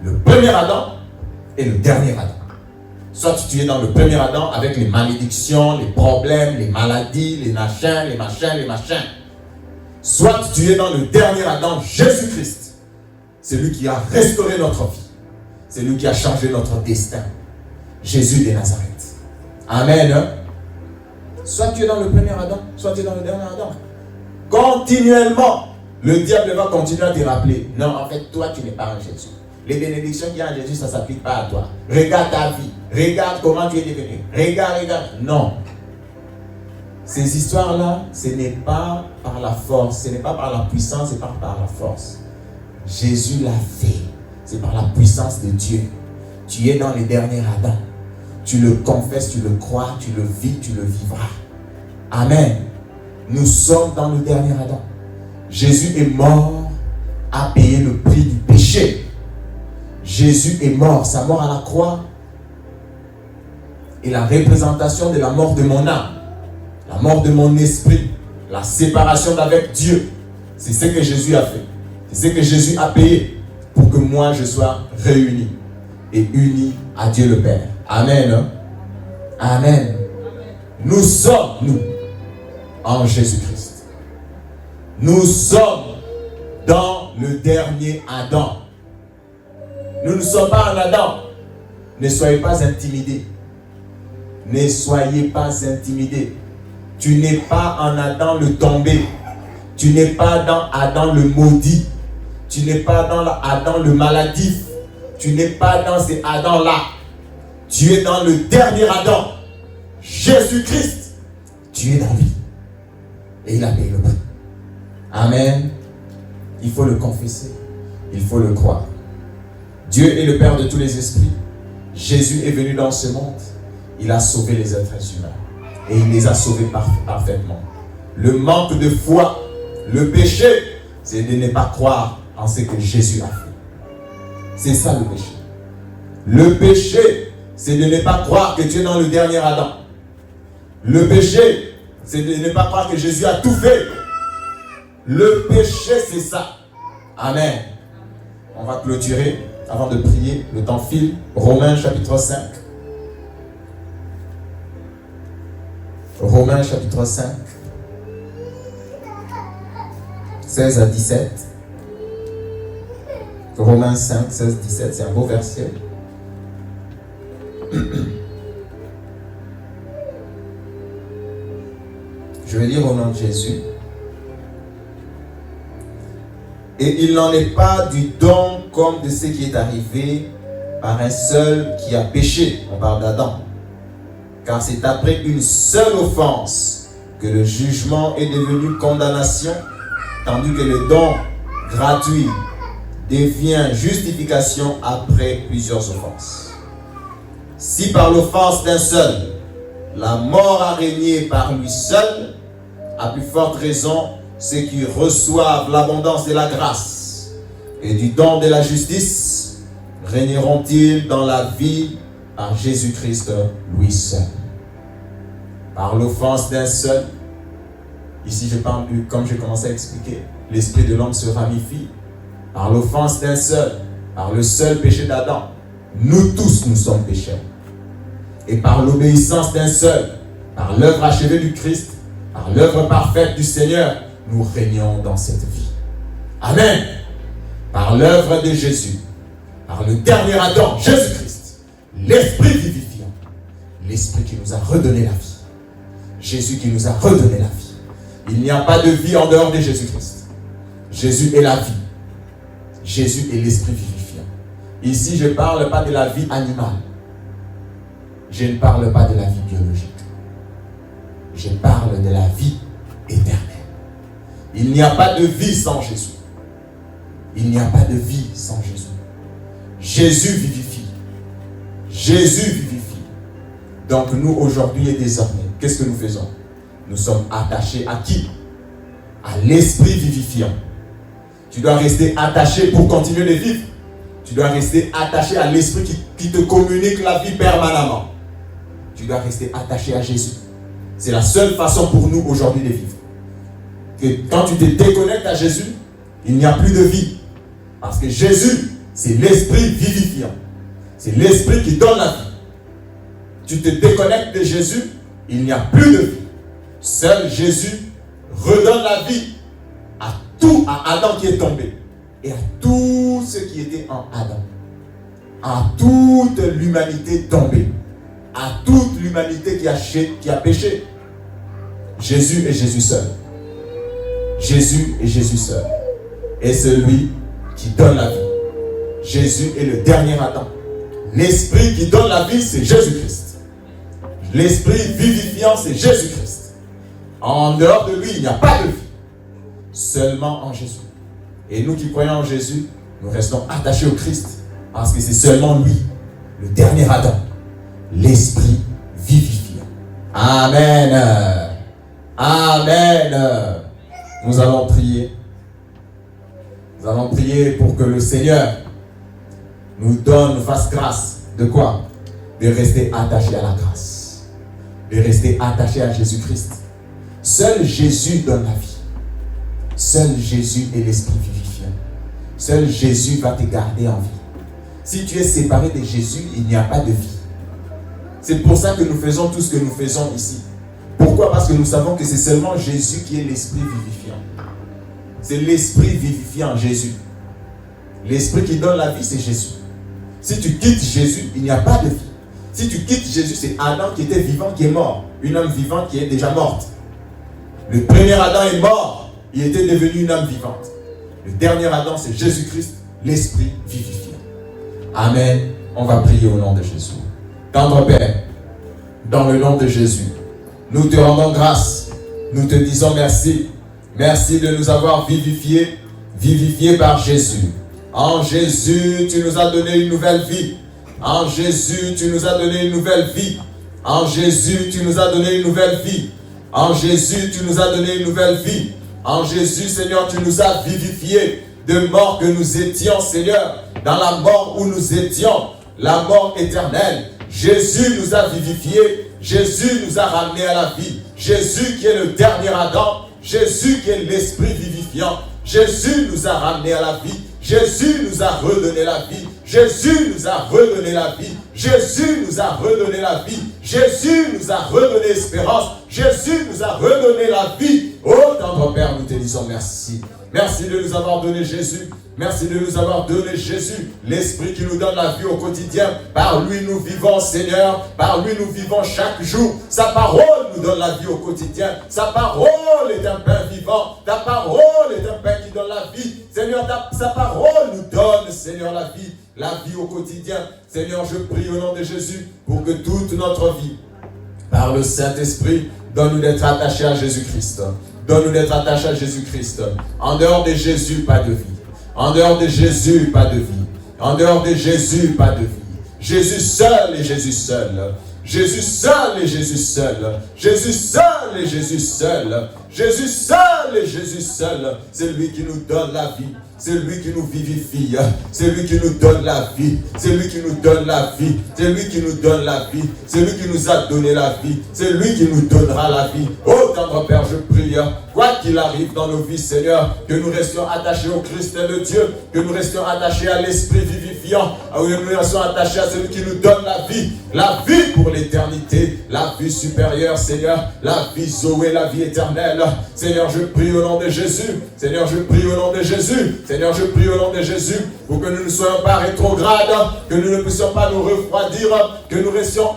Le premier Adam et le dernier Adam. Soit tu es dans le premier Adam avec les malédictions, les problèmes, les maladies, les machins, les machins. Soit tu es dans le dernier Adam, Jésus-Christ. C'est lui qui a restauré notre vie. C'est lui qui a changé notre destin. Jésus de Nazareth. Amen. Soit tu es dans le premier Adam, soit tu es dans le dernier Adam. Continuellement, le diable va continuer à te rappeler. Non, en fait, toi, tu n'es pas en Jésus. Les bénédictions qu'il y a en Jésus, ça ne s'applique pas à toi. Regarde ta vie. Regarde comment tu es devenu. Regarde. Non. Ces histoires-là, ce n'est pas par la force, ce n'est pas par la puissance, c'est pas par la force. Jésus l'a fait. C'est par la puissance de Dieu. Tu es dans les derniers Adam. Tu le confesses, tu le crois, tu le vis, tu le vivras. Amen. Nous sommes dans le dernier Adam. Jésus est mort, a payé le prix du péché. Jésus est mort. Sa mort à la croix est la représentation de la mort de mon âme, la mort de mon esprit, la séparation d'avec Dieu. C'est ce que Jésus a fait. C'est ce que Jésus a payé pour que moi je sois réuni et uni à Dieu le Père. Amen. Amen. Nous sommes, nous, en Jésus-Christ. Nous sommes dans le dernier Adam. Nous ne sommes pas en Adam. Ne soyez pas intimidés. Ne soyez pas intimidés. Tu n'es pas en Adam le tombé. Tu n'es pas dans Adam le maudit. Tu n'es pas dans Adam le maladif. Tu n'es pas dans ces Adam-là. Tu es dans le dernier Adam. Jésus-Christ. Tu es dans lui. Et il a payé le prix. Amen. Il faut le confesser. Il faut le croire. Dieu est le Père de tous les esprits. Jésus est venu dans ce monde. Il a sauvé les êtres humains. Et il les a sauvés parfaitement. Le manque de foi, le péché, c'est de ne pas croire en ce que Jésus a fait. C'est ça le péché. Le péché, c'est de ne pas croire que tu es dans le dernier Adam. Le péché, c'est de ne pas croire que Jésus a tout fait. Le péché, c'est ça. Amen. On va clôturer avant de prier. Le temps file. Romains chapitre 5. Romains chapitre 5. 16 à 17. Romains 5, 16, 17. C'est un beau verset. Je vais lire au nom de Jésus. Et il n'en est pas du don comme de ce qui est arrivé par un seul qui a péché. On parle d'Adam. Car c'est après une seule offense que le jugement est devenu condamnation, tandis que le don gratuit devient justification après plusieurs offenses. Si par l'offense d'un seul, la mort a régné par lui seul, à plus forte raison, ceux qui reçoivent l'abondance de la grâce et du don de la justice régneront-ils dans la vie par Jésus-Christ lui seul. Par l'offense d'un seul, ici je parle, comme j'ai commencé à expliquer, l'esprit de l'homme se ramifie. Par l'offense d'un seul, par le seul péché d'Adam, nous tous nous sommes pécheurs. Et par l'obéissance d'un seul, par l'œuvre achevée du Christ, par l'œuvre parfaite du Seigneur, nous régnons dans cette vie. Amen. Par l'œuvre de Jésus, par le dernier Adam, Jésus-Christ, l'Esprit vivifiant, l'Esprit qui nous a redonné la vie. Jésus qui nous a redonné la vie. Il n'y a pas de vie en dehors de Jésus-Christ. Jésus est la vie. Jésus est l'Esprit vivifiant. Ici, je ne parle pas de la vie animale. Je ne parle pas de la vie biologique. Je parle de la vie éternelle. Il n'y a pas de vie sans Jésus. Il n'y a pas de vie sans Jésus. Jésus vivifie. Jésus vivifie. Donc nous, aujourd'hui et désormais, qu'est-ce que nous faisons? Nous sommes attachés à qui? À l'Esprit vivifiant. Tu dois rester attaché pour continuer de vivre. Tu dois rester attaché à l'Esprit qui te communique la vie permanemment. Tu dois rester attaché à Jésus. C'est la seule façon pour nous aujourd'hui de vivre. Que quand tu te déconnectes à Jésus, il n'y a plus de vie. Parce que Jésus, c'est l'esprit vivifiant. C'est l'esprit qui donne la vie. Tu te déconnectes de Jésus, il n'y a plus de vie. Seul Jésus redonne la vie à Adam qui est tombé et à tous ceux qui étaient en Adam, à toute l'humanité tombée, à toute l'humanité qui a péché. Jésus est Jésus seul. Jésus est Jésus seul. Et celui qui donne la vie. Jésus est le dernier Adam. L'esprit qui donne la vie, c'est Jésus-Christ. L'esprit vivifiant, c'est Jésus-Christ. En dehors de lui, il n'y a pas de vie. Seulement en Jésus. Et nous qui croyons en Jésus, nous restons attachés au Christ. Parce que c'est seulement lui, le dernier Adam. L'esprit vivifiant. Amen. Amen. Nous allons prier. Nous allons prier pour que le Seigneur nous fasse grâce. De quoi? De rester attaché à la grâce. De rester attaché à Jésus-Christ. Seul Jésus donne la vie. Seul Jésus est l'esprit vivifiant. Seul Jésus va te garder en vie. Si tu es séparé de Jésus, il n'y a pas de vie. C'est pour ça que nous faisons tout ce que nous faisons ici. Pourquoi? Parce que nous savons que c'est seulement Jésus qui est l'esprit vivifiant. C'est l'esprit vivifiant, Jésus. L'esprit qui donne la vie, c'est Jésus. Si tu quittes Jésus, il n'y a pas de vie. Si tu quittes Jésus, c'est Adam qui était vivant, qui est mort. Une âme vivante qui est déjà morte. Le premier Adam est mort. Il était devenu une âme vivante. Le dernier Adam, c'est Jésus-Christ, l'esprit vivifiant. Amen. On va prier au nom de Jésus. Tendre Père, dans le nom de Jésus, nous te rendons grâce. Nous te disons merci. Merci de nous avoir vivifiés par Jésus. En Jésus, tu nous as donné une nouvelle vie. En Jésus, tu nous as donné une nouvelle vie. En Jésus, tu nous as donné une nouvelle vie. En Jésus, tu nous as donné une nouvelle vie. En Jésus, Seigneur, tu nous as vivifiés de mort que nous étions, Seigneur, dans la mort où nous étions, la mort éternelle. Jésus nous a vivifiés. Jésus nous a ramenés à la vie. Jésus qui est le dernier Adam. Jésus qui est l'esprit vivifiant. Jésus nous a ramenés à la vie. Jésus nous a redonné la vie. Jésus nous a redonné la vie. Jésus nous a redonné la vie. Jésus nous a redonné l'espérance. Jésus nous a redonné la vie. Oh, tendre Père, nous te disons merci. Merci de nous avoir donné Jésus. Merci de nous avoir donné Jésus, l'Esprit qui nous donne la vie au quotidien. Par lui nous vivons, Seigneur. Par lui nous vivons chaque jour. Sa parole nous donne la vie au quotidien. Sa parole est un pain vivant. Ta parole est un pain qui donne la vie. Seigneur, sa parole nous donne, Seigneur, la vie au quotidien. Seigneur, je prie au nom de Jésus pour que toute notre vie, par le Saint-Esprit, donne-nous d'être attachés à Jésus-Christ. Donne-nous d'être attachés à Jésus-Christ. En dehors de Jésus, pas de vie. En dehors de Jésus, pas de vie. En dehors de Jésus, pas de vie. Jésus seul et Jésus seul. Jésus seul et Jésus seul. Jésus seul et Jésus seul. Jésus seul et Jésus seul. C'est lui qui nous donne la vie. C'est lui qui nous vivifie. C'est lui qui nous donne la vie. C'est lui qui nous donne la vie. C'est lui qui nous donne la vie. C'est lui qui nous a donné la vie. C'est lui qui nous donnera la vie. Oh, tendre Père, je prie, quoi qu'il arrive dans nos vies, Seigneur, que nous restions attachés au Christ de Dieu, que nous restions attachés à l'Esprit vivifiant, que nous restions attachés à celui qui nous donne la vie pour l'éternité, la vie supérieure, Seigneur, la vie Zoé, la vie éternelle. Seigneur, je prie au nom de Jésus. Seigneur, je prie au nom de Jésus. Seigneur, je prie au nom de Jésus pour que nous ne soyons pas rétrogrades, que nous ne puissions pas nous refroidir, que nous restions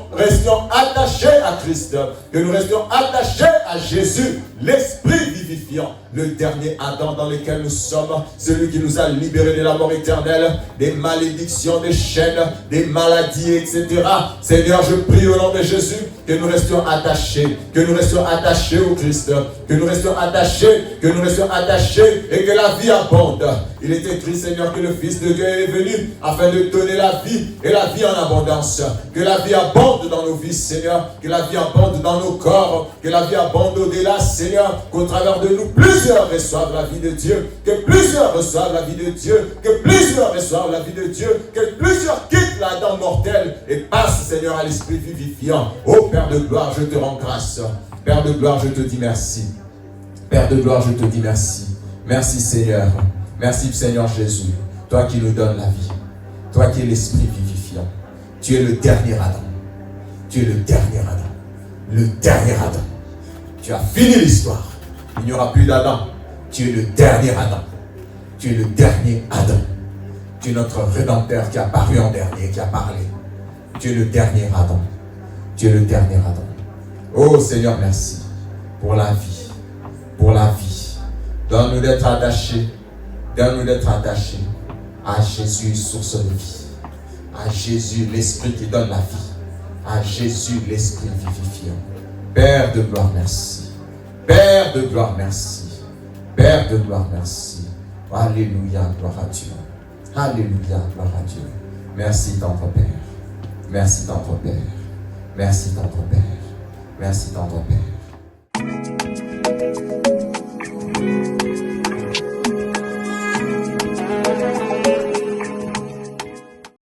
attachés à Christ, que nous restions attachés à Jésus, l'Esprit vivifiant, le dernier Adam dans lequel nous sommes, celui qui nous a libérés de la mort éternelle, des malédictions, des chaînes, des maladies, etc. Seigneur, je prie au nom de Jésus que nous restions attachés, au Christ, que nous restions attachés et que la vie abonde. Il est écrit, Seigneur, que le Fils de Dieu est venu afin de donner la vie et la vie en abondance. Que la vie abonde dans nos vies, Seigneur, que la vie abonde dans nos corps, que la vie abonde au-delà, Seigneur, qu'au travers de nous, plusieurs reçoivent la vie de Dieu, que plusieurs reçoivent la vie de Dieu, que plusieurs reçoivent la vie de Dieu, que plusieurs quittent l'Adam mortel et passent, Seigneur, à l'Esprit vivifiant. Ô Père de gloire, je te rends grâce. Père de gloire, je te dis merci. Père de gloire, je te dis merci. Merci Seigneur. Merci Seigneur Jésus. Toi qui nous donnes la vie. Toi qui es l'esprit vivifiant. Tu es le dernier Adam. Tu es le dernier Adam. Le dernier Adam. Tu as fini l'histoire. Il n'y aura plus d'Adam. Tu es le dernier Adam. Tu es le dernier Adam. Tu es notre Rédempteur qui a paru en dernier, qui a parlé. Tu es le dernier Adam. Tu es le dernier Adam. Oh Seigneur, merci pour la vie. Pour la vie. Donne-nous d'être attachés. Donne-nous d'être attachés à Jésus, source de vie. À Jésus, l'Esprit qui donne la vie. À Jésus, l'Esprit vivifiant. Père de gloire, merci. Père de gloire, merci. Père de gloire, merci. Alléluia, gloire à Dieu. Alléluia, gloire à Dieu. Merci tendre Père. Merci tendre Père. Merci tendre Père. Merci tendre Père.